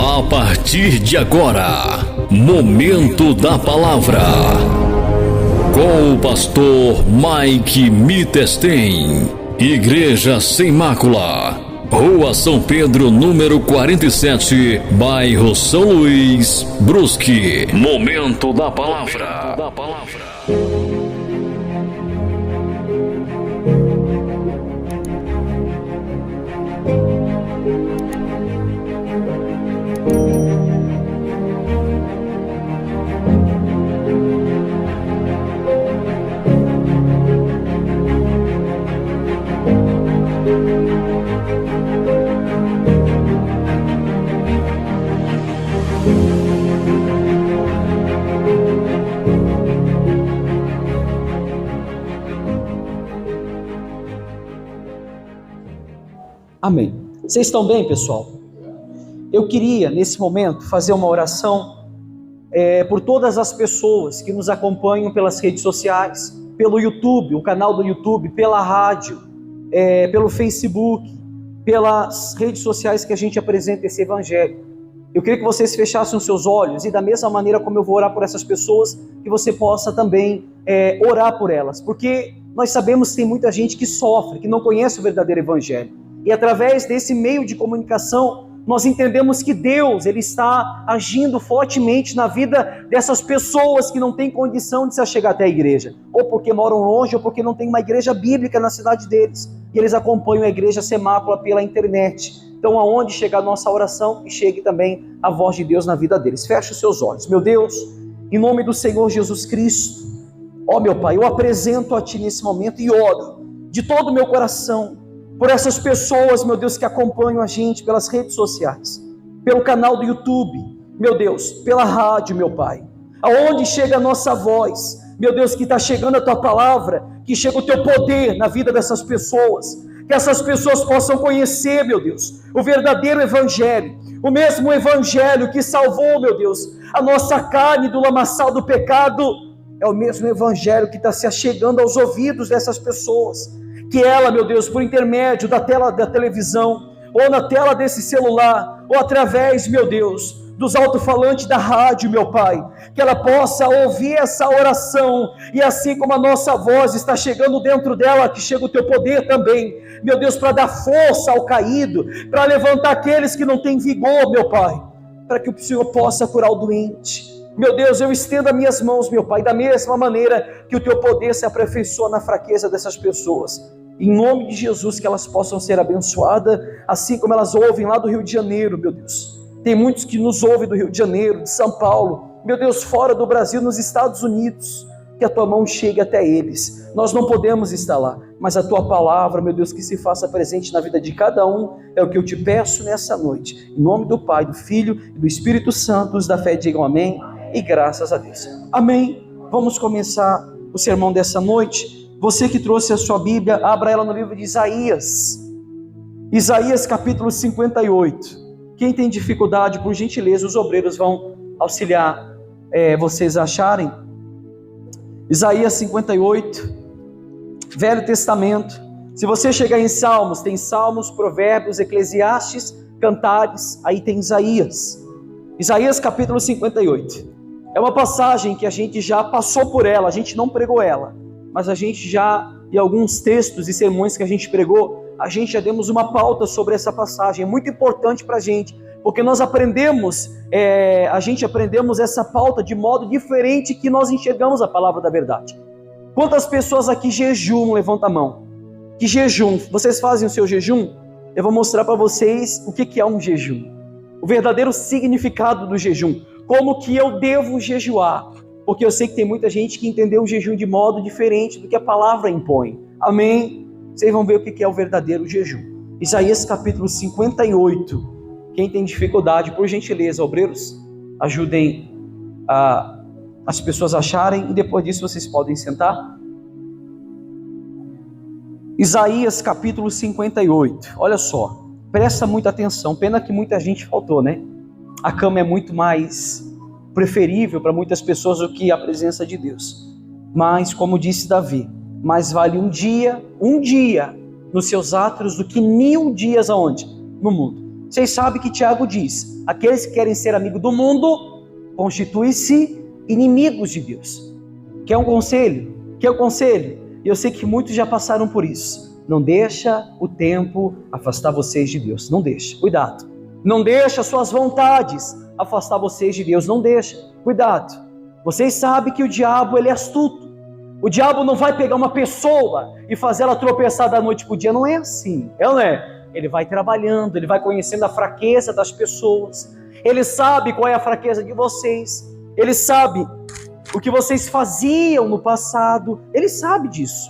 A partir de agora, Momento da Palavra, com o pastor Mike Mitestein, Igreja Sem Mácula, Rua São Pedro, número 47, bairro São Luís, Brusque. Momento da Palavra. Amém. Vocês estão bem, pessoal? Eu queria, nesse momento, fazer uma oração por todas as pessoas que nos acompanham pelas redes sociais, pelo YouTube, o canal do YouTube, pela rádio, pelo Facebook, pelas redes sociais que a gente apresenta esse evangelho. Eu queria que vocês fechassem os seus olhos e da mesma maneira como eu vou orar por essas pessoas, que você possa também orar por elas, porque nós sabemos que tem muita gente que sofre, que não conhece o verdadeiro evangelho. E através desse meio de comunicação, nós entendemos que Deus, Ele está agindo fortemente na vida dessas pessoas que não têm condição de se achegar até a igreja, ou porque moram longe, ou porque não tem uma igreja bíblica na cidade deles, e eles acompanham a Igreja Sem Mácula pela internet. Então, aonde chegar a nossa oração, que chegue também a voz de Deus na vida deles. Feche os seus olhos. Meu Deus, em nome do Senhor Jesus Cristo, ó meu Pai, eu apresento a Ti nesse momento e oro de todo o meu coração por essas pessoas, meu Deus, que acompanham a gente pelas redes sociais, pelo canal do YouTube, meu Deus, pela rádio, meu Pai, aonde chega a nossa voz, meu Deus, que está chegando a Tua palavra, que chega o Teu poder na vida dessas pessoas, que essas pessoas possam conhecer, meu Deus, o verdadeiro Evangelho, o mesmo Evangelho que salvou, meu Deus, a nossa carne do lamaçal do pecado, é o mesmo Evangelho que está se achegando aos ouvidos dessas pessoas, que ela, meu Deus, por intermédio da tela da televisão, ou na tela desse celular, ou através, meu Deus, dos alto-falantes da rádio, meu Pai, que ela possa ouvir essa oração, e assim como a nossa voz está chegando dentro dela, que chega o Teu poder também, meu Deus, para dar força ao caído, para levantar aqueles que não têm vigor, meu Pai, para que o Senhor possa curar o doente. Meu Deus, eu estendo as minhas mãos, meu Pai, da mesma maneira que o Teu poder se aperfeiçoa na fraqueza dessas pessoas. Em nome de Jesus, que elas possam ser abençoadas, assim como elas ouvem lá do Rio de Janeiro, meu Deus. Tem muitos que nos ouvem do Rio de Janeiro, de São Paulo, meu Deus, fora do Brasil, nos Estados Unidos, que a Tua mão chegue até eles. Nós não podemos estar lá, mas a Tua palavra, meu Deus, que se faça presente na vida de cada um, é o que eu te peço nessa noite. Em nome do Pai, do Filho e do Espírito Santo, os da fé digam amém e graças a Deus. Amém. Vamos começar o sermão dessa noite. Você que trouxe a sua Bíblia, abra ela no livro de Isaías. Isaías capítulo 58. Quem tem dificuldade, por gentileza, os obreiros vão auxiliar vocês a acharem. Isaías 58, Velho Testamento. Se você chegar em Salmos, tem Salmos, Provérbios, Eclesiastes, Cantares, aí tem Isaías. Isaías capítulo 58. É uma passagem que a gente já passou por ela, a gente não pregou ela, mas a gente já, em alguns textos e sermões que a gente pregou, a gente já demos uma pauta sobre essa passagem. É muito importante para a gente, porque nós aprendemos, aprendemos essa pauta de modo diferente que nós enxergamos a palavra da verdade. Quantas pessoas aqui jejuam? Levanta a mão. Que jejum? Vocês fazem o seu jejum? Eu vou mostrar para vocês o que é um jejum, o verdadeiro significado do jejum, como que eu devo jejuar. Porque eu sei que tem muita gente que entendeu o jejum de modo diferente do que a palavra impõe. Amém? Vocês vão ver o que é o verdadeiro jejum. Isaías capítulo 58. Quem tem dificuldade, por gentileza, obreiros, ajudem as pessoas a acharem, e depois disso vocês podem sentar. Isaías capítulo 58. Olha só, presta muita atenção. Pena que muita gente faltou, né? A cama é muito mais preferível para muitas pessoas do que a presença de Deus. Mas, como disse Davi, mais vale um dia nos seus átrios do que 1000 dias aonde? No mundo. Vocês sabem que Tiago diz: aqueles que querem ser amigos do mundo, constituem-se inimigos de Deus. Quer um conselho? Quer um conselho? Eu sei que muitos já passaram por isso. Não deixa o tempo afastar vocês de Deus. Não deixa, cuidado. Não deixa suas vontades afastar vocês de Deus. Não deixa, cuidado. Vocês sabem que o diabo, ele é astuto. O diabo não vai pegar uma pessoa e fazer ela tropeçar da noite para o dia. Não é assim, não é? Ele vai trabalhando, ele vai conhecendo a fraqueza das pessoas. Ele sabe qual é a fraqueza de vocês. Ele sabe o que vocês faziam no passado. Ele sabe disso.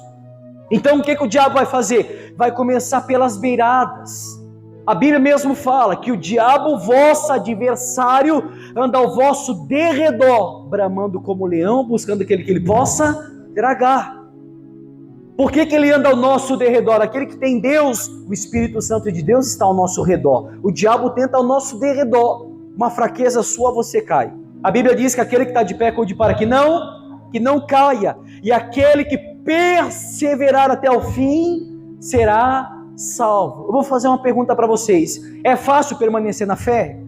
Então o que o diabo vai fazer? Vai começar pelas beiradas. A Bíblia mesmo fala que o diabo, vosso adversário, anda ao vosso derredor, bramando como leão, buscando aquele que ele possa tragar. Por que ele anda ao nosso derredor? Aquele que tem Deus, o Espírito Santo de Deus está ao nosso redor. O diabo tenta ao nosso derredor. Uma fraqueza sua, você cai. A Bíblia diz que aquele que está de pé cuide para que não caia. E aquele que perseverar até o fim será salvo. Eu vou fazer uma pergunta para vocês. É fácil permanecer na fé?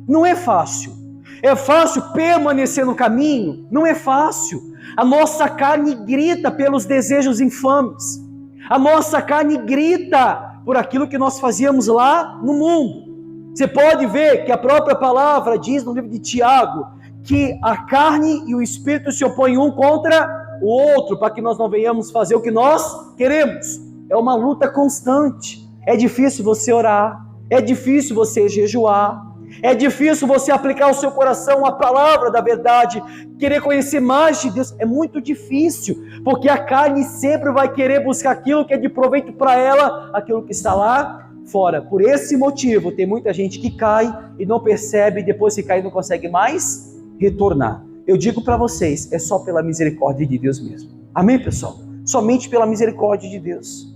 Não é fácil. É fácil permanecer no caminho? Não é fácil. A nossa carne grita pelos desejos infames. A nossa carne grita por aquilo que nós fazíamos lá no mundo. Você pode ver que a própria palavra diz no livro de Tiago que a carne e o espírito se opõem um contra o outro, para que nós não venhamos fazer o que nós queremos. É uma luta constante. É difícil você orar, é difícil você jejuar, é difícil você aplicar ao seu coração a palavra da verdade, querer conhecer mais de Deus. É muito difícil, porque a carne sempre vai querer buscar aquilo que é de proveito para ela, aquilo que está lá fora. Por esse motivo, tem muita gente que cai e não percebe, depois que cai não consegue mais retornar. Eu digo para vocês, é só pela misericórdia de Deus mesmo. Amém, pessoal? Somente pela misericórdia de Deus.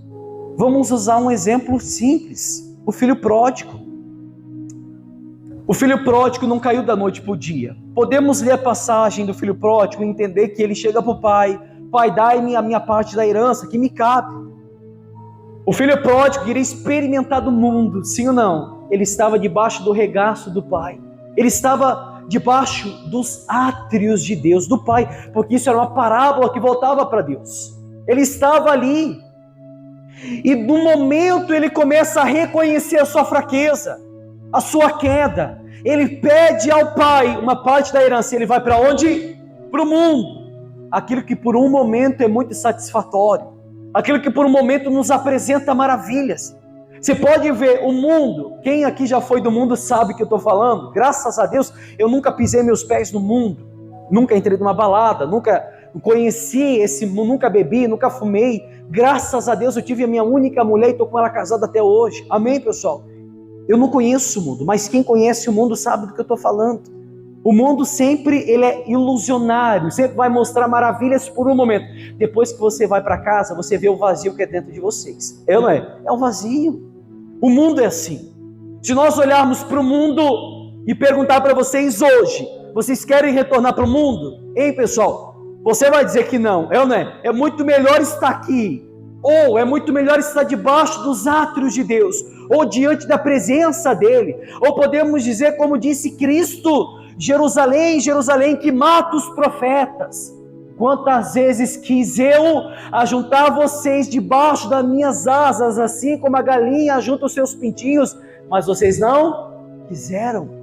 Vamos usar um exemplo simples. O filho pródigo. O filho pródigo não caiu da noite para o dia. Podemos ler a passagem do filho pródigo e entender que ele chega para o pai: pai, dai-me a minha parte da herança que me cabe. O filho pródigo iria experimentar do mundo, sim ou não? Ele estava debaixo do regaço do pai. Ele estava debaixo dos átrios de Deus, do pai, porque isso era uma parábola que voltava para Deus. Ele estava ali. E no momento ele começa a reconhecer a sua fraqueza, a sua queda. Ele pede ao pai uma parte da herança. Ele vai para onde? Para o mundo. Aquilo que por um momento é muito satisfatório. Aquilo que por um momento nos apresenta maravilhas. Você pode ver o mundo. Quem aqui já foi do mundo sabe o que eu estou falando. Graças a Deus eu nunca pisei meus pés no mundo. Nunca entrei numa balada. Nunca conheci esse mundo. Nunca bebi, nunca fumei. Graças a Deus eu tive a minha única mulher e estou com ela casada até hoje. Amém, pessoal? Eu não conheço o mundo, mas quem conhece o mundo sabe do que eu estou falando. O mundo sempre ele é ilusionário, sempre vai mostrar maravilhas por um momento. Depois que você vai para casa, você vê o vazio que é dentro de vocês. Não é? É um vazio. O mundo é assim. Se nós olharmos para o mundo e perguntar para vocês hoje, vocês querem retornar para o mundo? Hein, pessoal? Você vai dizer que não, não é? É muito melhor estar aqui. Ou é muito melhor estar debaixo dos átrios de Deus, ou diante da presença dele, ou podemos dizer como disse Cristo: Jerusalém, Jerusalém, que mata os profetas. Quantas vezes quis eu ajuntar vocês debaixo das minhas asas, assim como a galinha ajunta os seus pintinhos, mas vocês não quiseram.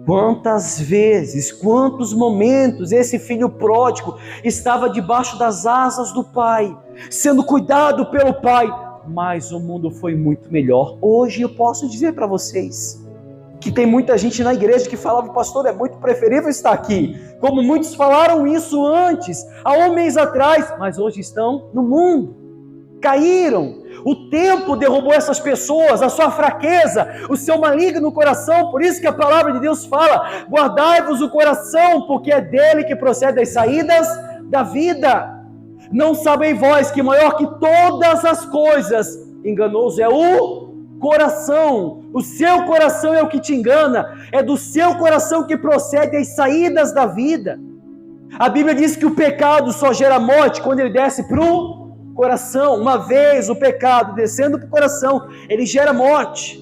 Quantas vezes, quantos momentos esse filho pródigo estava debaixo das asas do pai, sendo cuidado pelo pai, mas o mundo foi muito melhor. Hoje eu posso dizer para vocês que tem muita gente na igreja que falava: pastor, é muito preferível estar aqui, como muitos falaram isso antes, há um mês atrás, mas hoje estão no mundo, caíram. O tempo derrubou essas pessoas, a sua fraqueza, o seu maligno coração. Por isso que a palavra de Deus fala: guardai-vos o coração, porque é dele que procede as saídas da vida. Não sabem vós que maior que todas as coisas, enganoso é o coração. O seu coração é o que te engana. É do seu coração que procede as saídas da vida. A Bíblia diz que o pecado só gera morte quando ele desce para o coração. Uma vez o pecado descendo para o coração, ele gera morte.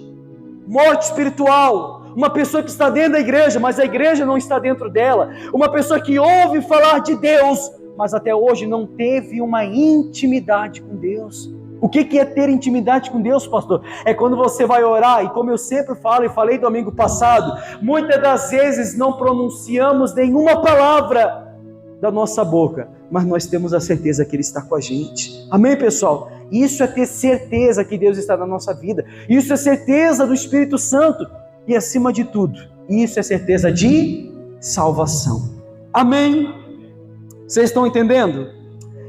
morte espiritual. Uma pessoa que está dentro da igreja, mas a igreja não está dentro dela. Uma pessoa que ouve falar de Deus, mas até hoje não teve uma intimidade com Deus. O que é ter intimidade com Deus, pastor? É quando você vai orar, e como eu sempre falo e falei domingo passado, muitas das vezes não pronunciamos nenhuma palavra da nossa boca, mas nós temos a certeza que Ele está com a gente. Amém, pessoal? Isso é ter certeza que Deus está na nossa vida. Isso é certeza do Espírito Santo. E acima de tudo, isso é certeza de salvação. Amém? Vocês estão entendendo?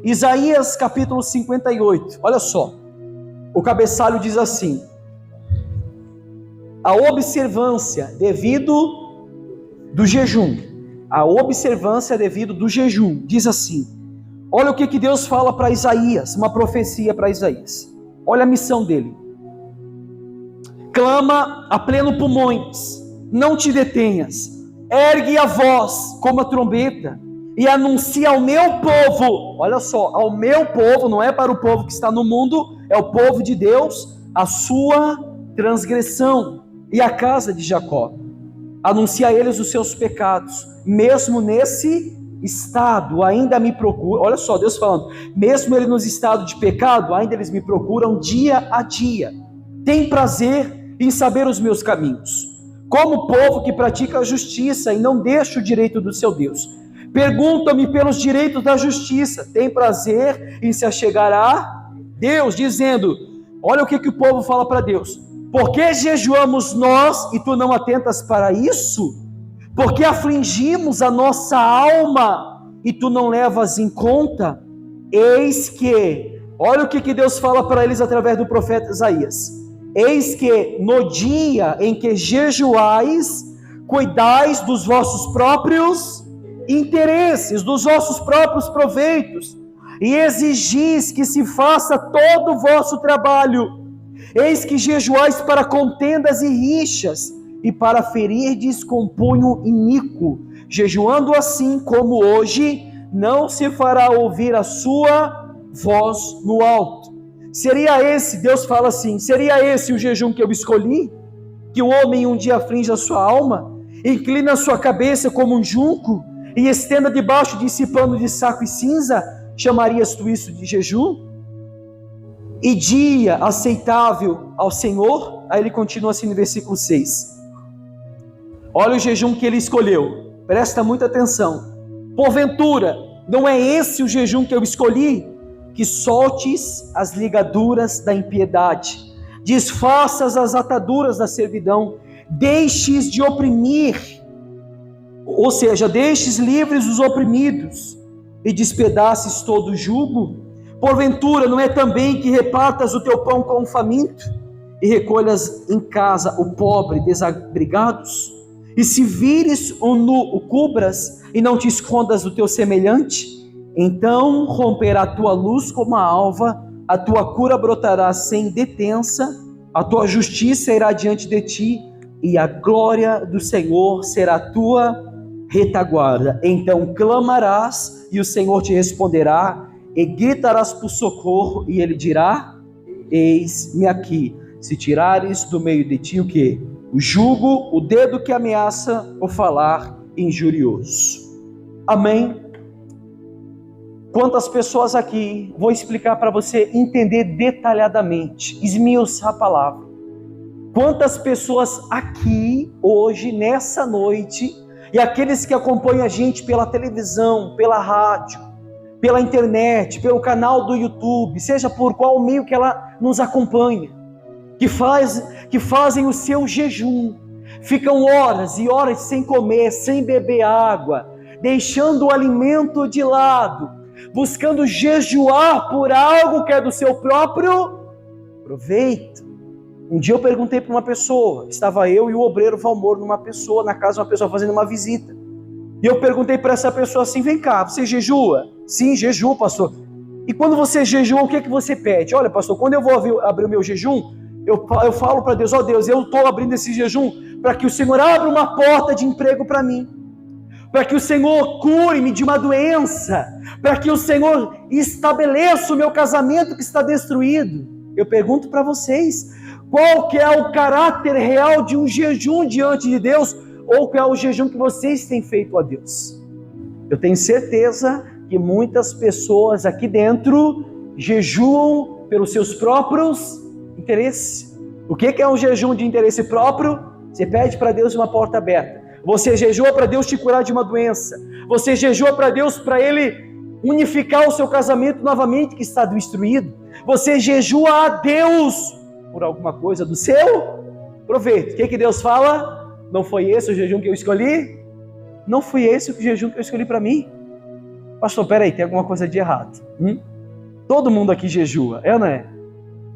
Isaías capítulo 58, olha só, o cabeçalho diz assim: a observância devido do jejum, diz assim, olha o que Deus fala para Isaías, uma profecia para Isaías, olha a missão dele: clama a pleno pulmões, não te detenhas, ergue a voz como a trombeta, e anuncia ao meu povo, olha só, ao meu povo, não é para o povo que está no mundo, é o povo de Deus, a sua transgressão, e a casa de Jacó, anuncia a eles os seus pecados, mesmo nesse estado, ainda me procuram, olha só, Deus falando, mesmo ele nos estado de pecado, ainda eles me procuram dia a dia, tem prazer em saber os meus caminhos, como povo que pratica a justiça e não deixa o direito do seu Deus. Pergunta-me pelos direitos da justiça, tem prazer em se achegar a Deus, dizendo, olha o que o povo fala para Deus: por que jejuamos nós e tu não atentas para isso? Por que afligimos a nossa alma e tu não levas em conta? Eis que, olha o que Deus fala para eles através do profeta Isaías: eis que no dia em que jejuais, cuidais dos vossos próprios interesses, dos vossos próprios proveitos, e exigis que se faça todo o vosso trabalho. Eis que jejuais para contendas e rixas, e para ferirdes com punho iníquo, jejuando assim como hoje, não se fará ouvir a sua voz no alto. Seria esse, Deus fala assim, seria esse o jejum que eu escolhi? Que o homem um dia aflige a sua alma, inclina a sua cabeça como um junco, e estenda debaixo de si pano de saco e cinza? Chamarias tu isso de jejum? E dia aceitável ao Senhor? Aí ele continua assim no versículo 6. Olha o jejum que ele escolheu, presta muita atenção. Porventura, não é esse o jejum que eu escolhi? Que soltes as ligaduras da impiedade, desfaças as ataduras da servidão, deixes de oprimir, ou seja, deixes livres os oprimidos, e despedaces todo o jugo? Porventura, não é também que repartas o teu pão com o faminto, e recolhas em casa o pobre desabrigados? E se vires o nu, o cubras, e não te escondas do teu semelhante? Então romperá a tua luz como a alva, a tua cura brotará sem detença, a tua justiça irá diante de ti, e a glória do Senhor será a tua retaguarda. Então clamarás, e o Senhor te responderá, e gritarás por socorro, e ele dirá: eis-me aqui. Se tirares do meio de ti o que? O jugo, o dedo que ameaça, o falar injurioso. Amém? Quantas pessoas aqui, vou explicar para você entender detalhadamente, esmiuçar a palavra. Quantas pessoas aqui, hoje, nessa noite, e aqueles que acompanham a gente pela televisão, pela rádio, pela internet, pelo canal do YouTube, seja por qual meio que ela nos acompanha, que fazem o seu jejum, ficam horas e horas sem comer, sem beber água, deixando o alimento de lado, buscando jejuar por algo que é do seu próprio proveito. Um dia eu perguntei para uma pessoa, estava eu e o obreiro Valmor na casa de uma pessoa fazendo uma visita, e eu perguntei para essa pessoa assim: vem cá, você jejua? Sim, jejuo, pastor. E quando você jejua, o que você pede? Olha, pastor, quando eu vou abrir o meu jejum, eu falo para Deus: ó Deus, eu estou abrindo esse jejum para que o Senhor abra uma porta de emprego para mim, para que o Senhor cure-me de uma doença, para que o Senhor estabeleça o meu casamento que está destruído. Eu pergunto para vocês, Qual que é o caráter real de um jejum diante de Deus? Ou qual é o jejum que vocês têm feito a Deus? Eu tenho certeza que muitas pessoas aqui dentro jejuam pelos seus próprios interesses. O que é um jejum de interesse próprio? Você pede para Deus uma porta aberta. Você jejua para Deus te curar de uma doença. Você jejua para Deus para Ele unificar o seu casamento novamente que está destruído. Você jejua a Deus por alguma coisa do seu proveito. O que Deus fala? Não foi esse o jejum que eu escolhi? Não foi esse o jejum que eu escolhi para mim? Pastor, peraí, tem alguma coisa de errado. Todo mundo aqui jejua, é ou não é?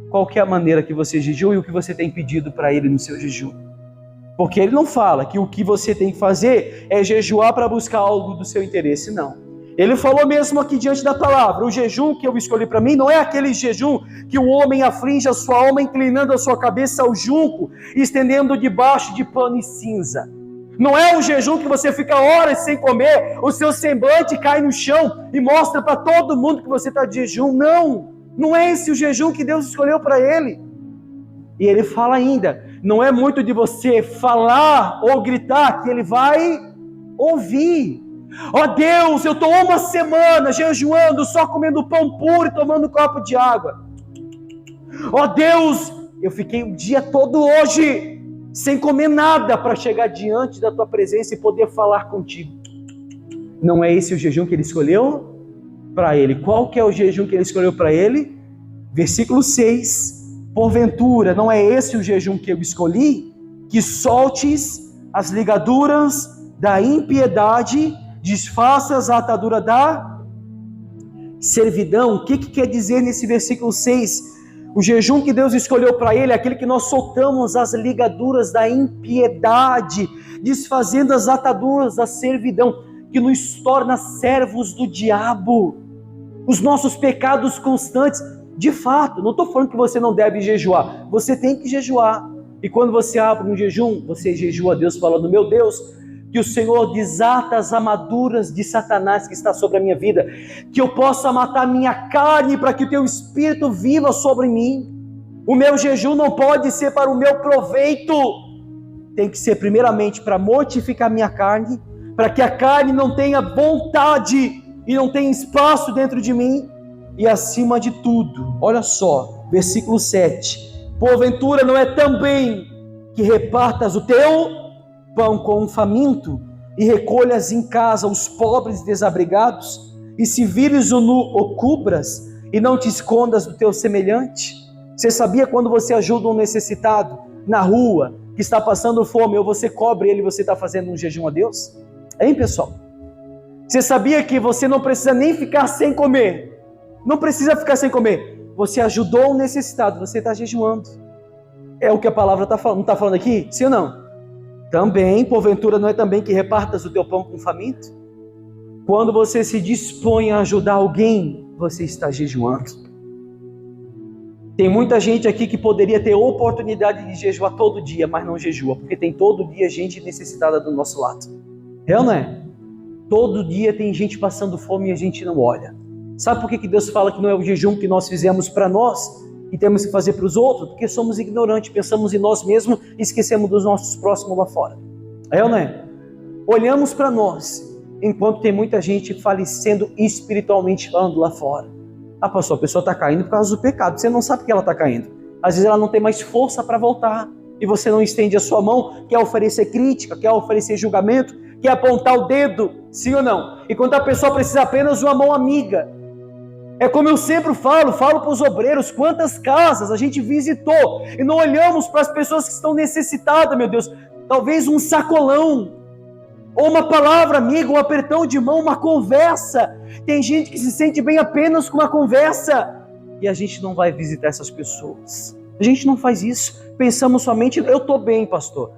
Qual que é a maneira que você jejua e o que você tem pedido para Ele no seu jejum? Porque Ele não fala que o que você tem que fazer é jejuar para buscar algo do seu interesse, não. Ele falou mesmo aqui diante da palavra, o jejum que eu escolhi para mim não é aquele jejum que o homem aflige a sua alma inclinando a sua cabeça ao junco e estendendo debaixo de pano e cinza. Não é um jejum que você fica horas sem comer, o seu semblante cai no chão e mostra para todo mundo que você está de jejum. Não é esse o jejum que Deus escolheu para ele. E ele fala ainda, não é muito de você falar ou gritar que Ele vai ouvir. Ó Deus, eu estou uma semana jejuando, só comendo pão puro e tomando um copo de água. Ó Deus, eu fiquei o dia todo hoje sem comer nada para chegar diante da Tua presença e poder falar contigo. Não é esse o jejum que Ele escolheu para ele? Qual que é o jejum que Ele escolheu para ele? Versículo 6. Porventura, não é esse o jejum que eu escolhi? Que soltes as ligaduras da impiedade, desfaças a atadura da servidão. O que quer dizer nesse versículo 6? O jejum que Deus escolheu para ele é aquele que nós soltamos as ligaduras da impiedade, desfazendo as ataduras da servidão, que nos torna servos do diabo. Os nossos pecados constantes. De fato, não estou falando que você não deve jejuar, você tem que jejuar. E quando você abre um jejum, você jejua a Deus falando, meu Deus, que o Senhor desata as armaduras de Satanás que está sobre a minha vida, que eu possa matar minha carne para que o teu Espírito viva sobre mim. O meu jejum não pode ser para o meu proveito, tem que ser primeiramente para mortificar minha carne, para que a carne não tenha vontade e não tenha espaço dentro de mim. E acima de tudo, olha só, versículo 7, porventura não é também que repartas o teu pão com um faminto e recolhas em casa os pobres desabrigados, e se vires o nu, o cubras e não te escondas do teu semelhante? Você sabia quando você ajuda um necessitado na rua, que está passando fome, ou você cobre ele, você está fazendo um jejum a Deus? Hein, pessoal? Você sabia que você não precisa nem ficar sem comer? Não precisa ficar sem comer. Você ajudou um necessitado, você está jejuando. É o que a palavra está falando. Não está falando aqui? Sim ou não? Também, porventura, não é também que repartas o teu pão com faminto? Quando você se dispõe a ajudar alguém, você está jejuando. Tem muita gente aqui que poderia ter oportunidade de jejuar todo dia, mas não jejua, porque tem todo dia gente necessitada do nosso lado. É ou não é? Todo dia tem gente passando fome e a gente não olha. Sabe por que Deus fala que não é o jejum que nós fizemos para nós e temos que fazer para os outros? Porque somos ignorantes, pensamos em nós mesmos e esquecemos dos nossos próximos lá fora. É ou não é? Olhamos para nós, enquanto tem muita gente falecendo espiritualmente falando lá fora. Ah, pastor, a pessoa está caindo por causa do pecado. Você não sabe que ela está caindo. Às vezes ela não tem mais força para voltar. E você não estende a sua mão, quer oferecer crítica, quer oferecer julgamento, quer apontar o dedo, sim ou não? Enquanto a pessoa precisa apenas de uma mão amiga. É como eu sempre falo para os obreiros, quantas casas a gente visitou e não olhamos para as pessoas que estão necessitadas, meu Deus. Talvez um sacolão, ou uma palavra amiga, um apertão de mão, uma conversa. Tem gente que se sente bem apenas com uma conversa e a gente não vai visitar essas pessoas. A gente não faz isso. Pensamos somente, eu estou bem, pastor.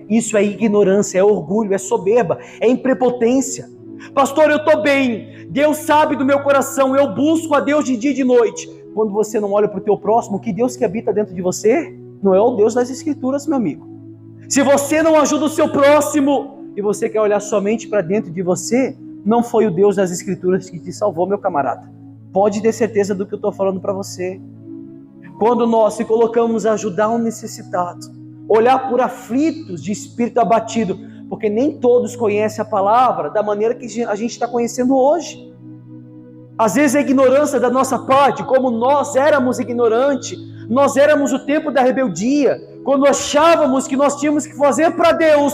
Isso é ignorância, é orgulho, é soberba, é imprepotência. Pastor, eu estou bem, Deus sabe do meu coração, eu busco a Deus de dia e de noite. Quando você não olha para o teu próximo, que Deus que habita dentro de você, não é o Deus das Escrituras, meu amigo. Se você não ajuda o seu próximo, e você quer olhar somente para dentro de você, não foi o Deus das Escrituras que te salvou, meu camarada. Pode ter certeza do que eu estou falando para você. quando nós se colocamos a ajudar um necessitado, olhar por aflitos de espírito abatido, porque nem todos conhecem a palavra da maneira que a gente está conhecendo hoje. Às vezes a ignorância da nossa parte, como nós éramos ignorantes, nós éramos o tempo da rebeldia, quando achávamos que nós tínhamos que fazer para Deus,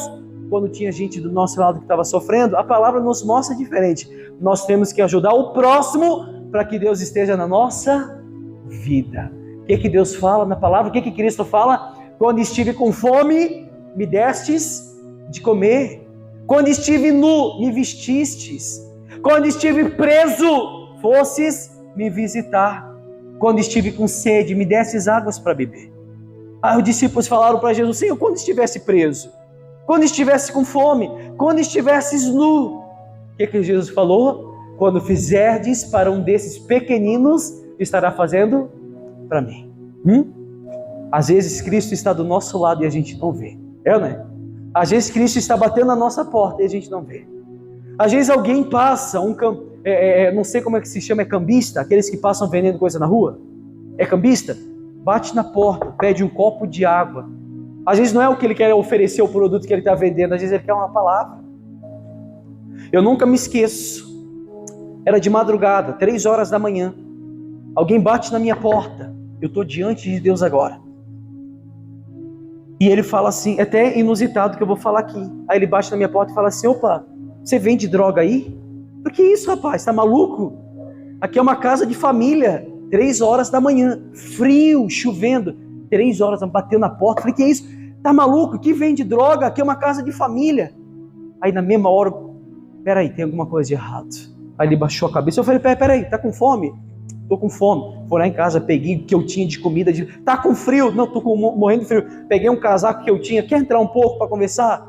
quando tinha gente do nosso lado que estava sofrendo, a palavra nos mostra diferente. Nós temos que ajudar o próximo para que Deus esteja na nossa vida. O que Deus fala na palavra? O que Cristo fala? Quando estive com fome, me destes de comer. Quando estive nu, me vestistes. Quando estive preso, fosses me visitar. Quando estive com sede, me destes águas para beber. Aí os discípulos falaram para Jesus: Senhor, quando estivesse preso, quando estivesse com fome, quando estivesses nu. O que Jesus falou? Quando fizerdes para um desses pequeninos, estará fazendo para mim. Às vezes Cristo está do nosso lado e a gente não vê. Né? Às vezes Cristo está batendo na nossa porta e a gente não vê. Às vezes alguém passa, não sei como é que se chama, é cambista, aqueles que passam vendendo coisa na rua. É cambista? Bate na porta, pede um copo de água. Às vezes não é o que ele quer oferecer, o produto que ele está vendendo, às vezes ele quer uma palavra. Eu nunca me esqueço, era de madrugada, 3 horas da manhã, alguém bate na minha porta, eu estou diante de Deus agora. E ele fala assim, é até inusitado que eu vou falar aqui. Aí ele bate na minha porta e fala assim: opa, você vende droga aí? Por que isso, rapaz? Tá maluco? Aqui é uma casa de família. 3 horas da manhã, frio, chovendo. 3 horas, bateu na porta. Falei: que é isso? Tá maluco? Que vende droga? Aqui é uma casa de família. Aí na mesma hora, peraí, tem alguma coisa de errado. Aí ele baixou a cabeça. Eu falei: peraí, tá com fome? Tô com fome. Fui lá em casa, peguei o que eu tinha de comida. Tá com frio? Não, tô morrendo de frio. Peguei um casaco que eu tinha. Quer entrar um pouco para conversar?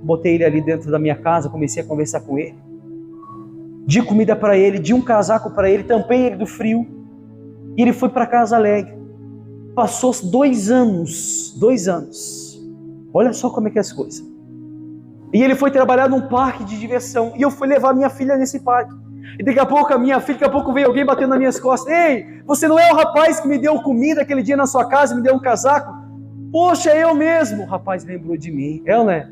Botei ele ali dentro da minha casa, comecei a conversar com ele. Di comida para ele, di um casaco para ele, tampei ele do frio. E ele foi para casa alegre. Passou 2 anos. 2 anos. Olha só como é que é as coisas. E ele foi trabalhar num parque de diversão. E eu fui levar minha filha nesse parque. E daqui a pouco a minha filha, daqui a pouco veio alguém batendo nas minhas costas. Ei, você não é o rapaz que me deu comida aquele dia na sua casa, me deu um casaco? Poxa, eu mesmo. O rapaz lembrou de mim. Né?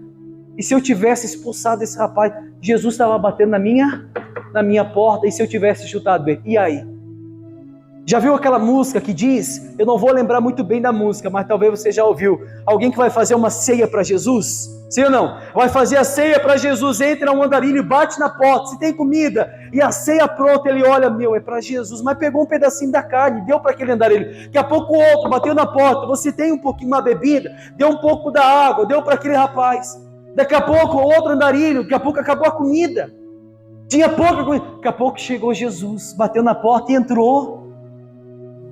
E se eu tivesse expulsado esse rapaz, Jesus estava batendo na minha porta, e se eu tivesse chutado ele? E aí? Já viu aquela música que diz, eu não vou lembrar muito bem da música, mas talvez você já ouviu, alguém que vai fazer uma ceia para Jesus? Sim ou não? Vai fazer a ceia para Jesus, entra um andarilho e bate na porta, se tem comida, e a ceia pronta, ele olha, é para Jesus, mas pegou um pedacinho da carne, deu para aquele andarilho, daqui a pouco o outro bateu na porta, você tem um pouquinho uma bebida, deu um pouco da água, deu para aquele rapaz, daqui a pouco o outro andarilho, daqui a pouco acabou a comida, tinha pouca comida, daqui a pouco chegou Jesus, bateu na porta e entrou.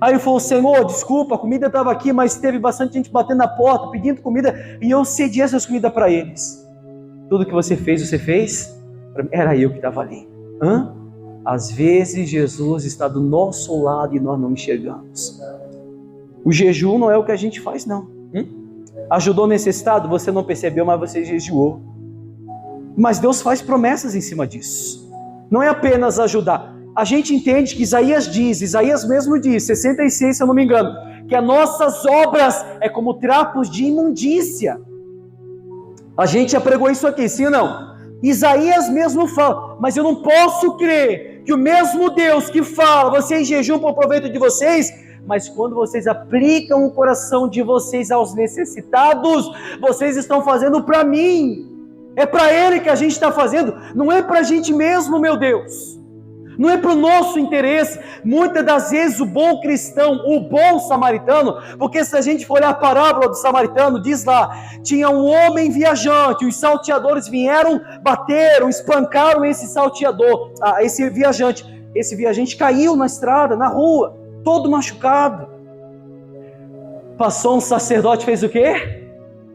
Aí ele falou: Senhor, desculpa, a comida estava aqui, mas teve bastante gente batendo na porta, pedindo comida, e eu cedi essas comidas para eles. Tudo que você fez? Era eu que estava ali. Às vezes Jesus está do nosso lado e nós não enxergamos. O jejum não é o que a gente faz, não. Ajudou o necessitado? Você não percebeu, mas você jejuou. Mas Deus faz promessas em cima disso. Não é apenas ajudar. A gente entende que Isaías mesmo diz, 66 se eu não me engano, que as nossas obras é como trapos de imundícia. A gente já pregou isso aqui, sim ou não? Isaías mesmo fala, mas eu não posso crer que o mesmo Deus que fala, vocês jejuam para o proveito de vocês, mas quando vocês aplicam o coração de vocês aos necessitados, vocês estão fazendo para mim. É para Ele que a gente está fazendo, não é para a gente mesmo, meu Deus. Não é para o nosso interesse. Muitas das vezes o bom cristão, o bom samaritano, porque se a gente for olhar a parábola do samaritano, diz lá, tinha um homem viajante, os salteadores vieram, bateram, espancaram esse salteador, esse viajante caiu na estrada, na rua, todo machucado. Passou um sacerdote, fez o quê?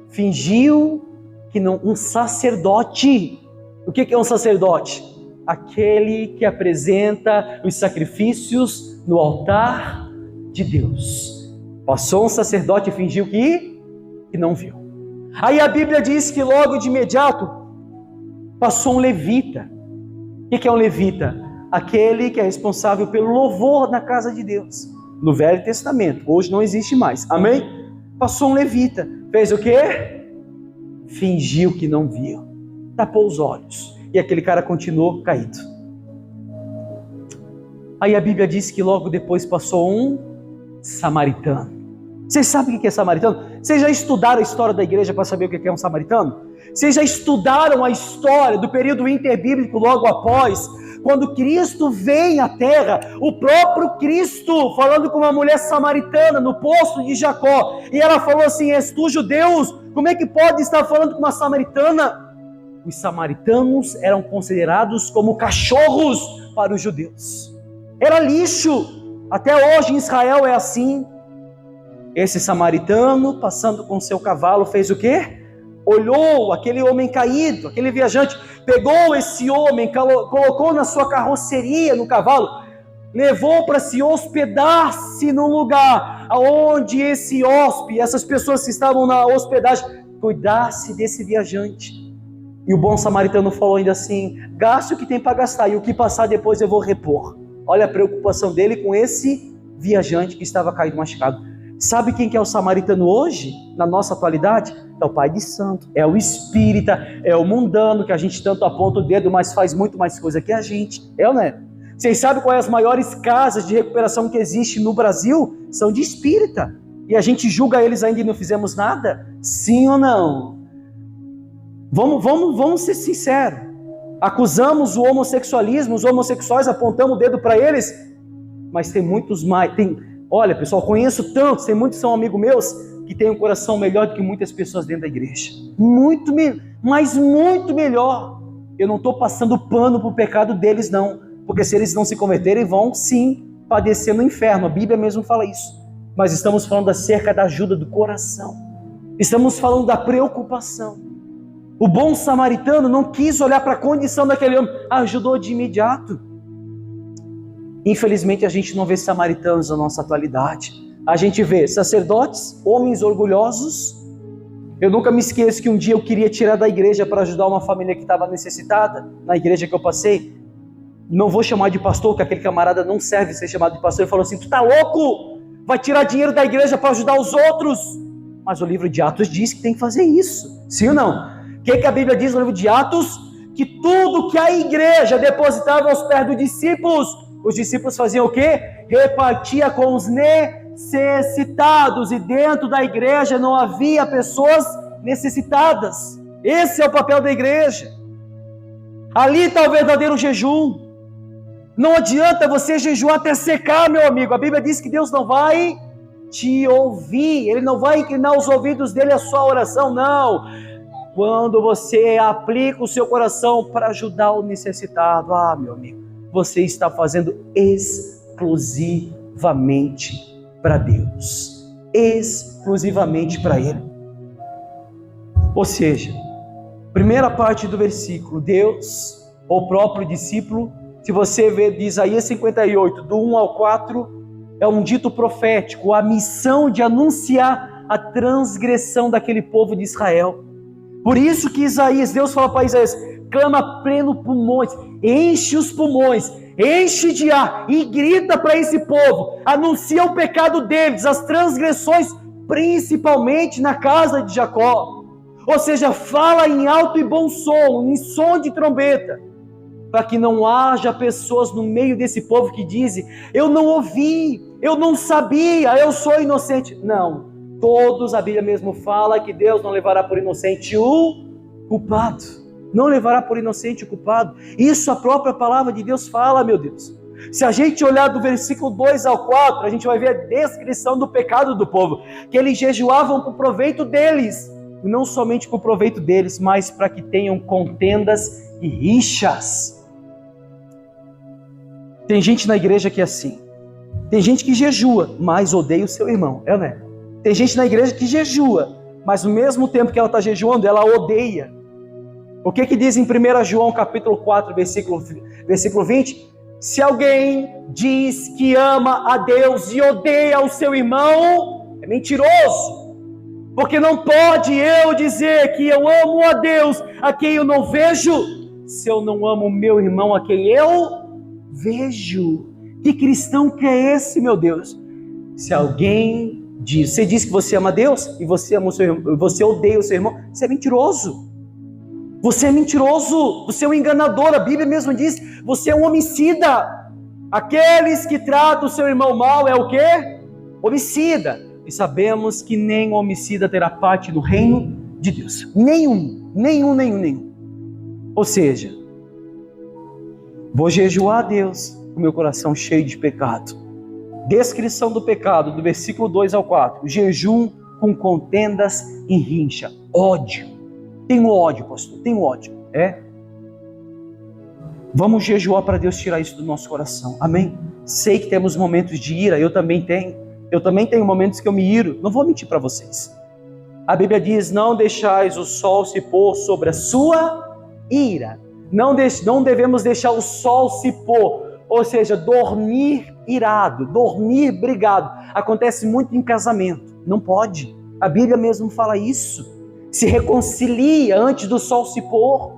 Fingiu que não, um sacerdote. O que é um sacerdote? Aquele que apresenta os sacrifícios no altar de Deus. Passou um sacerdote e fingiu que não viu. Aí a Bíblia diz que logo de imediato passou um levita. O que é um levita? Aquele que é responsável pelo louvor na casa de Deus. No Velho Testamento. Hoje não existe mais. Amém? Passou um levita. Fez o quê? Fingiu que não viu. Tapou os olhos. E aquele cara continuou caído. Aí a Bíblia diz que logo depois passou um samaritano. Vocês sabem o que é samaritano? Vocês já estudaram a história da igreja para saber o que é um samaritano? Vocês já estudaram a história do período interbíblico logo após, quando Cristo vem à terra, o próprio Cristo falando com uma mulher samaritana no poço de Jacó, e ela falou assim: és tu judeus? Como é que pode estar falando com uma samaritana? Os samaritanos eram considerados como cachorros para os judeus. Era lixo. Até hoje em Israel é assim. Esse samaritano, passando com seu cavalo, fez o quê? Olhou aquele homem caído, aquele viajante, pegou esse homem, colocou na sua carroceria, no cavalo, levou para se hospedar-se num lugar onde esse hóspede, essas pessoas que estavam na hospedagem, cuidasse desse viajante. E o bom samaritano falou ainda assim: gaste o que tem para gastar, e o que passar depois eu vou repor. Olha a preocupação dele com esse viajante que estava caído, machucado. Sabe quem que é o samaritano hoje, na nossa atualidade? É o pai de santo, é o espírita, é o mundano, que a gente tanto aponta o dedo, mas faz muito mais coisa que a gente. É ou não é? Vocês sabem quais as maiores casas de recuperação que existem no Brasil? São de espírita. E a gente julga eles ainda e não fizemos nada? Sim ou não? Vamos ser sinceros. Acusamos o homossexualismo, os homossexuais, apontamos o dedo para eles, mas tem muitos mais. Olha, pessoal, conheço tantos, tem muitos que são amigos meus, que têm um coração melhor do que muitas pessoas dentro da igreja. Muito melhor. Eu não estou passando pano para o pecado deles, não. Porque se eles não se converterem, vão sim padecer no inferno. A Bíblia mesmo fala isso. Mas estamos falando acerca da ajuda do coração. Estamos falando da preocupação. O bom samaritano não quis olhar para a condição daquele homem, ajudou de imediato. Infelizmente a gente não vê samaritanos na nossa atualidade. A gente vê sacerdotes, homens orgulhosos. Eu nunca me esqueço que um dia eu queria tirar da igreja para ajudar uma família que estava necessitada, na igreja que eu passei. Não vou chamar de pastor, que aquele camarada não serve ser chamado de pastor. Ele falou assim: tu tá louco? Vai tirar dinheiro da igreja para ajudar os outros? Mas o livro de Atos diz que tem que fazer isso. Sim ou não? O que a Bíblia diz no livro de Atos? Que tudo que a igreja depositava aos pés dos discípulos, os discípulos faziam o quê? Repartia com os necessitados. E dentro da igreja não havia pessoas necessitadas. Esse é o papel da igreja. Ali está o verdadeiro jejum. Não adianta você jejuar até secar, meu amigo. A Bíblia diz que Deus não vai te ouvir. Ele não vai inclinar os ouvidos dele à sua oração, não. Quando você aplica o seu coração para ajudar o necessitado, meu amigo, você está fazendo exclusivamente para Deus, exclusivamente para Ele. Ou seja, primeira parte do versículo, Deus, o próprio discípulo, se você ver de Isaías 58, do 1 ao 4, é um dito profético, a missão de anunciar a transgressão daquele povo de Israel. Por isso que Isaías, Deus fala para Isaías: clama pleno pulmões, enche os pulmões, enche de ar e grita para esse povo, anuncia o pecado deles, as transgressões, principalmente na casa de Jacó. Ou seja, fala em alto e bom som, em som de trombeta, para que não haja pessoas no meio desse povo que dizem: eu não ouvi, eu não sabia, eu sou inocente. Não. Todos, a Bíblia mesmo fala que Deus não levará por inocente o culpado. Não levará por inocente o culpado. Isso a própria palavra de Deus fala, meu Deus. Se a gente olhar do versículo 2 ao 4, a gente vai ver a descrição do pecado do povo. Que eles jejuavam por proveito deles. E não somente por proveito deles, mas para que tenham contendas e rixas. Tem gente na igreja que é assim. Tem gente que jejua, mas odeia o seu irmão. É, né? Tem gente na igreja que jejua, mas no mesmo tempo que ela está jejuando, ela odeia. O que diz em 1 João capítulo 4, versículo 20? Se alguém diz que ama a Deus e odeia o seu irmão, é mentiroso. Porque não pode eu dizer que eu amo a Deus a quem eu não vejo, se eu não amo o meu irmão a quem eu vejo. Que cristão que é esse, meu Deus? Se alguém diz, você diz que você ama Deus e você ama o seu irmão, você odeia o seu irmão, você é mentiroso. Você é mentiroso, você é um enganador. A Bíblia mesmo diz, você é um homicida. Aqueles que tratam o seu irmão mal é o quê? Homicida. E sabemos que nem homicida terá parte no reino de Deus. Nenhum. Ou seja, vou jejuar a Deus com meu coração cheio de pecado. Descrição do pecado, do versículo 2 ao 4. Jejum com contendas e rincha. Ódio. Tenho ódio, pastor. Tenho ódio. Vamos jejuar para Deus tirar isso do nosso coração. Amém? Sei que temos momentos de ira. Eu também tenho. Eu também tenho momentos que eu me iro. Não vou mentir para vocês. A Bíblia diz, não deixais o sol se pôr sobre a sua ira. Não devemos deixar o sol se pôr. Ou seja, dormir irado, dormir brigado. Acontece muito em casamento. Não pode. A Bíblia mesmo fala isso. Se reconcilia antes do sol se pôr.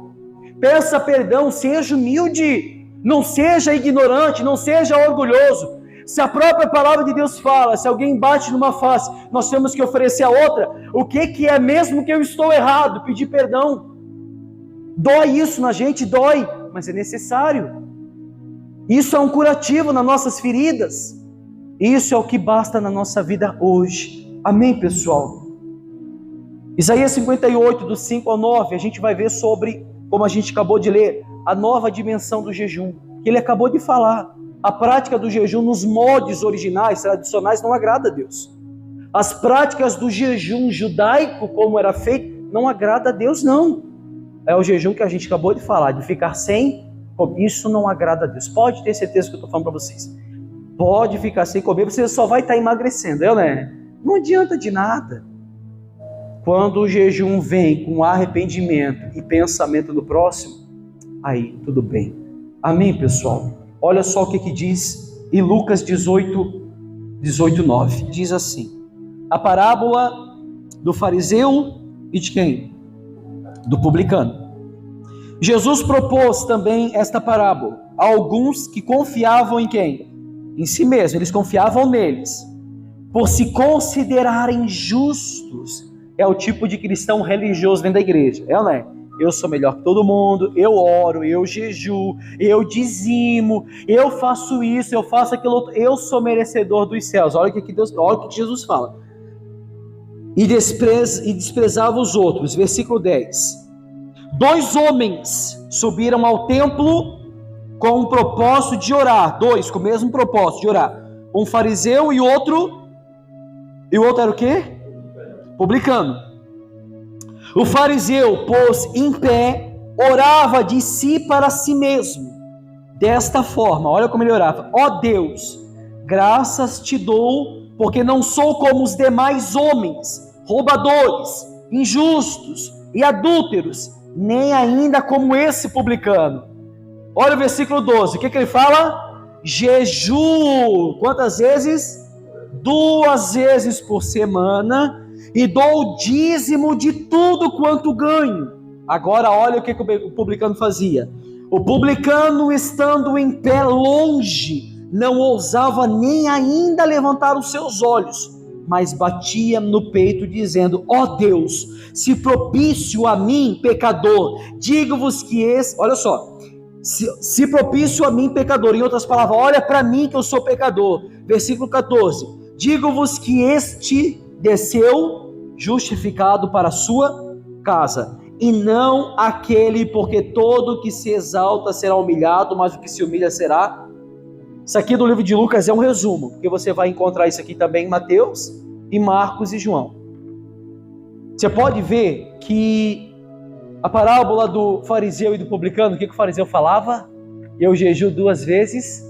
Peça perdão, seja humilde. Não seja ignorante, não seja orgulhoso. Se a própria palavra de Deus fala, se alguém bate numa face, nós temos que oferecer a outra. O que é mesmo que eu estou errado? Pedir perdão. Dói isso na gente? Dói, mas é necessário. Isso é um curativo nas nossas feridas. Isso é o que basta na nossa vida hoje. Amém, pessoal? Isaías 58, do 5 ao 9, a gente vai ver sobre, como a gente acabou de ler, a nova dimensão do jejum, que ele acabou de falar. A prática do jejum nos moldes originais, tradicionais, não agrada a Deus. As práticas do jejum judaico, como era feito, não agrada a Deus, não. É o jejum que a gente acabou de falar, de ficar sem comer. Isso não agrada a Deus. Pode ter certeza que eu estou falando para vocês. Pode ficar sem comer, você só vai estar emagrecendo, né? Não adianta de nada. Quando o jejum vem com arrependimento e pensamento do próximo, aí tudo bem. Amém, pessoal? Olha só o que diz em Lucas 18:9. Diz assim: a parábola do fariseu e de quem? Do publicano. Jesus propôs também esta parábola a alguns que confiavam em quem? Em si mesmo, eles confiavam neles, por se considerarem justos. É o tipo de cristão religioso dentro da igreja, não é? Eu sou melhor que todo mundo, eu oro, eu jejuo, eu dizimo, eu faço isso, eu faço aquilo outro, eu sou merecedor dos céus. Olha o que Jesus fala. E desprezava os outros. Versículo 10. 2 homens subiram ao templo com o propósito de orar. 2 com o mesmo propósito de orar. Um fariseu e outro era o quê? Publicano. O fariseu, pôs em pé, orava de si para si mesmo, desta forma. Olha como ele orava: ó Deus, graças te dou, porque não sou como os demais homens, roubadores, injustos e adúlteros, nem ainda como esse publicano. Olha o versículo 12, o que ele fala? Jejuo, quantas vezes? 2 vezes por semana, e dou o dízimo de tudo quanto ganho. Agora olha o que o publicano fazia. O publicano, estando em pé longe, não ousava nem ainda levantar os seus olhos, mas batia no peito dizendo: ó Deus, se propício a mim, pecador, digo-vos que olha só, se propício a mim, pecador, em outras palavras, olha para mim que eu sou pecador. Versículo 14, digo-vos que este desceu justificado para a sua casa, e não aquele, porque todo que se exalta será humilhado, mas o que se humilha será. Isso aqui do livro de Lucas é um resumo, porque você vai encontrar isso aqui também em Mateus, e Marcos e João. Você pode ver que a parábola do fariseu e do publicano, o que o fariseu falava? Eu jejuo 2 vezes,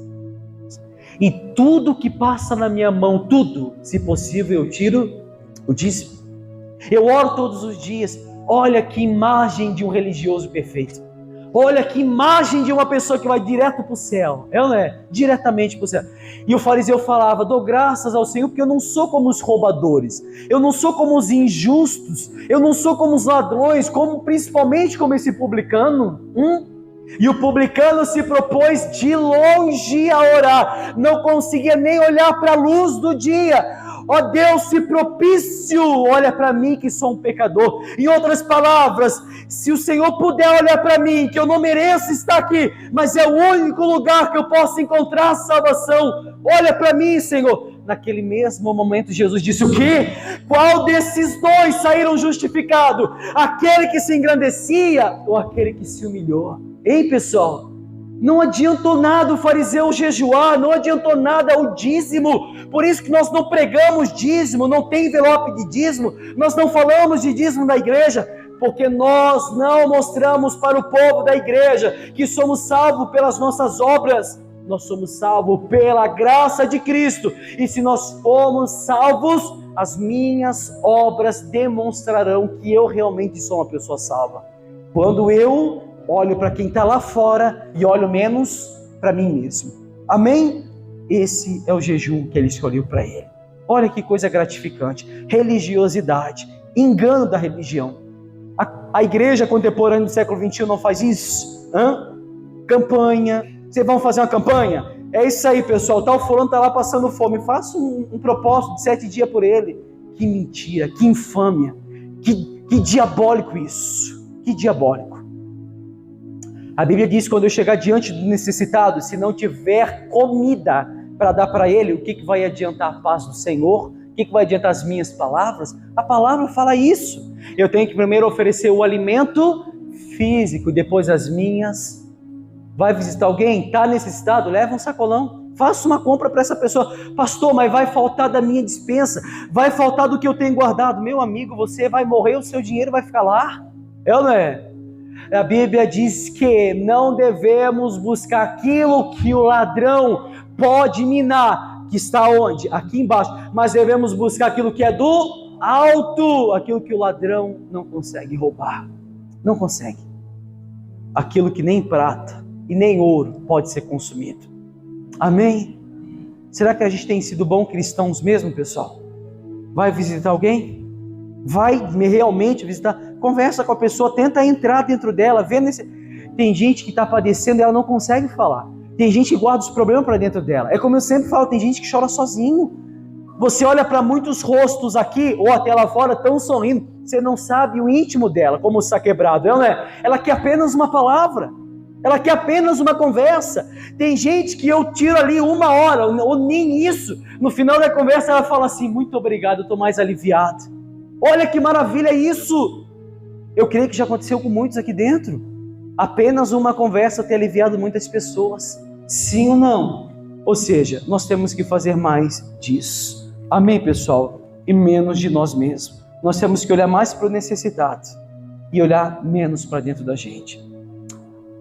e tudo que passa na minha mão, tudo, se possível eu tiro o dízimo. Eu oro todos os dias. Olha que imagem de um religioso perfeito. Olha que imagem de uma pessoa que vai direto para o céu. Não é? Diretamente para o céu. E o fariseu falava: dou graças ao Senhor porque eu não sou como os roubadores, eu não sou como os injustos, eu não sou como os ladrões, principalmente como esse publicano. E o publicano se propôs de longe a orar, não conseguia nem olhar para a luz do dia. Ó Deus, se propício, olha para mim que sou um pecador. Em outras palavras, se o Senhor puder olhar para mim, que eu não mereço estar aqui, mas é o único lugar que eu posso encontrar salvação, olha para mim, Senhor. Naquele mesmo momento Jesus disse o quê? Qual desses dois saíram justificado? Aquele que se engrandecia ou aquele que se humilhou? Ei, pessoal, não adiantou nada o fariseu jejuar, não adiantou nada o dízimo. Por isso que nós não pregamos dízimo, não tem envelope de dízimo, nós não falamos de dízimo na igreja, porque nós não mostramos para o povo da igreja que somos salvos pelas nossas obras. Nós somos salvos pela graça de Cristo, e se nós formos salvos, as minhas obras demonstrarão que eu realmente sou uma pessoa salva. Quando eu olho para quem está lá fora e olho menos para mim mesmo. Amém? Esse é o jejum que ele escolheu para ele. Olha que coisa gratificante. Religiosidade, engano da religião. A igreja contemporânea do século XXI não faz isso? Campanha. Vocês vão fazer uma campanha? É isso aí, pessoal. Tal fulano está lá passando fome. Faça um propósito de 7 dias por ele. Que mentira, que infâmia. Que diabólico isso. Que diabólico. A Bíblia diz: quando eu chegar diante do necessitado, se não tiver comida para dar para ele, o que vai adiantar a paz do Senhor? O que vai adiantar as minhas palavras? A palavra fala isso. Eu tenho que primeiro oferecer o alimento físico, depois as minhas. Vai visitar alguém? Está necessitado? Leva um sacolão. Faça uma compra para essa pessoa. Pastor, mas vai faltar da minha despensa, vai faltar do que eu tenho guardado. Meu amigo, você vai morrer, o seu dinheiro vai ficar lá. É ou não é? A Bíblia diz que não devemos buscar aquilo que o ladrão pode minar, que está onde? Aqui embaixo. Mas devemos buscar aquilo que é do alto, aquilo que o ladrão não consegue roubar. Não consegue. Aquilo que nem prata e nem ouro pode ser consumido. Amém? Será que a gente tem sido bons cristãos mesmo, pessoal? Vai visitar alguém? Vai realmente visitar? Conversa com a pessoa, tenta entrar dentro dela, vê Tem gente que está padecendo e ela não consegue falar. Tem gente que guarda os problemas para dentro dela. É como eu sempre falo, tem gente que chora sozinho. Você olha para muitos rostos aqui, ou até lá fora, tão sorrindo, você não sabe o íntimo dela, como está quebrado, não é? Ela quer apenas uma palavra, ela quer apenas uma conversa. Tem gente que eu tiro ali 1 hora, ou nem isso, no final da conversa ela fala assim: muito obrigado, eu estou mais aliviado. Olha que maravilha isso! Eu creio que já aconteceu com muitos aqui dentro. Apenas uma conversa ter aliviado muitas pessoas. Sim ou não? Ou seja, nós temos que fazer mais disso. Amém, pessoal? E menos de nós mesmos. Nós temos que olhar mais para o necessitado e olhar menos para dentro da gente.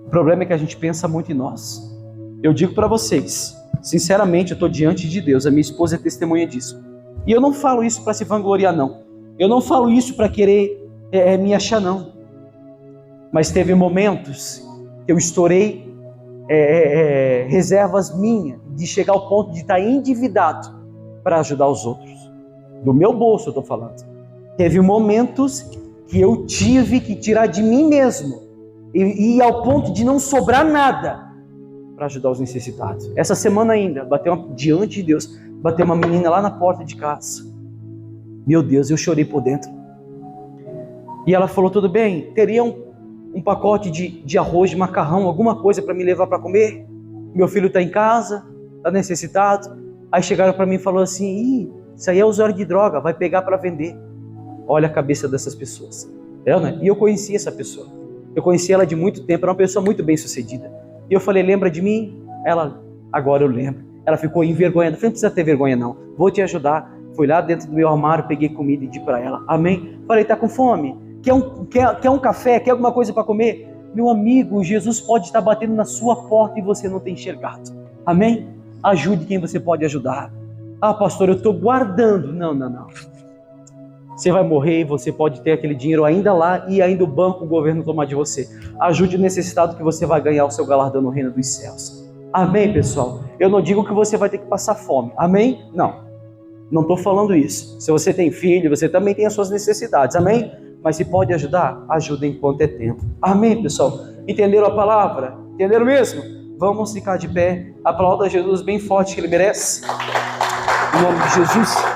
O problema é que a gente pensa muito em nós. Eu digo para vocês, sinceramente, eu estou diante de Deus. A minha esposa é testemunha disso. E eu não falo isso para se vangloriar, não. Eu não falo isso para querer me achar, não. Mas teve momentos que eu estourei reservas minhas, de chegar ao ponto de estar endividado para ajudar os outros. Do meu bolso eu estou falando. Teve momentos que eu tive que tirar de mim mesmo e ir ao ponto de não sobrar nada para ajudar os necessitados. Essa semana ainda, diante de Deus, bateu uma menina lá na porta de casa. Meu Deus, eu chorei por dentro. E ela falou: tudo bem, teria um pacote de arroz, de macarrão, alguma coisa para me levar para comer? Meu filho está em casa, está necessitado. Aí chegaram para mim e falaram assim: isso aí é usuário de droga, vai pegar para vender. Olha a cabeça dessas pessoas. Né? E eu conheci essa pessoa. Eu conheci ela de muito tempo, era uma pessoa muito bem sucedida. E eu falei: lembra de mim? Ela: agora eu lembro. Ela ficou envergonhada. Eu falei: não precisa ter vergonha não, vou te ajudar. Fui lá dentro do meu armário, peguei comida e dei para ela. Amém? Falei: tá com fome? Quer um café? Quer alguma coisa para comer? Meu amigo, Jesus pode estar batendo na sua porta e você não tem enxergado. Amém? Ajude quem você pode ajudar. Ah, pastor, eu estou guardando. Não. Você vai morrer e você pode ter aquele dinheiro ainda lá e ainda o banco, o governo tomar de você. Ajude o necessitado que você vai ganhar o seu galardão no reino dos céus. Amém, pessoal? Eu não digo que você vai ter que passar fome. Amém? Não estou falando isso. Se você tem filho, você também tem as suas necessidades. Amém? Mas se pode ajudar, ajuda enquanto é tempo. Amém, pessoal? Entenderam a palavra? Entenderam mesmo? Vamos ficar de pé. Aplauda Jesus bem forte que Ele merece. Em nome de Jesus.